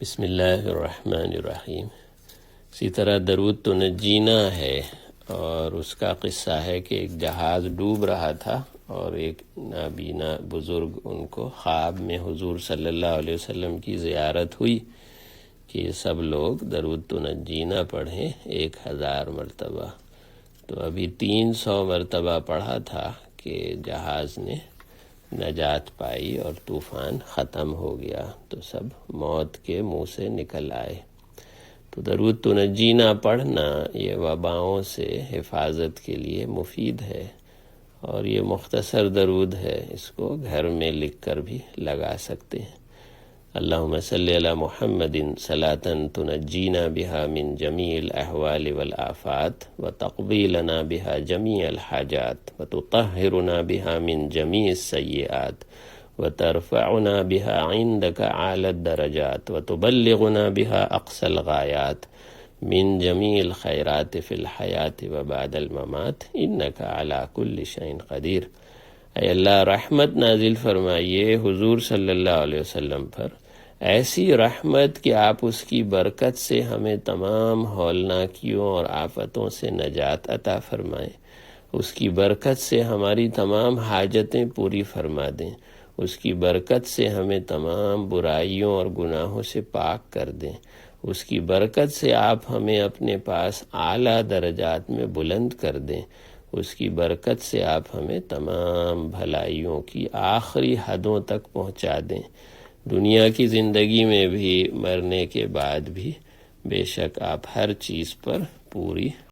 بسم اللہ الرحمن الرحیم۔ اسی طرح درود تو نجینا ہے، اور اس کا قصہ ہے کہ ایک جہاز ڈوب رہا تھا اور ایک نابینا بزرگ ان کو خواب میں حضور صلی اللہ علیہ وسلم کی زیارت ہوئی کہ سب لوگ درود تو نجینا پڑھیں 1000 مرتبہ۔ تو ابھی 300 مرتبہ پڑھا تھا کہ جہاز نے نجات پائی اور طوفان ختم ہو گیا، تو سب موت کے منہ سے نکل آئے۔ تو درود تو نجینا پڑھنا یہ وباؤں سے حفاظت کے لیے مفید ہے، اور یہ مختصر درود ہے، اس کو گھر میں لکھ کر بھی لگا سکتے ہیں۔ اللہم صلی علی محمد صلاۃ تنجینا بہا من جمیع الاحوال والآفات وتقضی لنا بہا جمیع الحاجات وتطہرنا بہا من جمیع السیئات وترفعنا بہا عندک اعلی الدرجات وتبلغنا بہا اقصى الغایات من جمیع الخیرات فی الحیاة وبعد الممات انک علی کل شیء قدیر۔ اے اللہ رحمت نازل فرمائیے حضور صلی اللہ علیہ وسلم پر، ایسی رحمت کہ آپ اس کی برکت سے ہمیں تمام ہولناکیوں اور آفتوں سے نجات عطا فرمائیں، اس کی برکت سے ہماری تمام حاجتیں پوری فرما دیں، اس کی برکت سے ہمیں تمام برائیوں اور گناہوں سے پاک کر دیں، اس کی برکت سے آپ ہمیں اپنے پاس اعلیٰ درجات میں بلند کر دیں، اس کی برکت سے آپ ہمیں تمام بھلائیوں کی آخری حدوں تک پہنچا دیں، دنیا کی زندگی میں بھی، مرنے کے بعد بھی، بے شک آپ ہر چیز پر پوری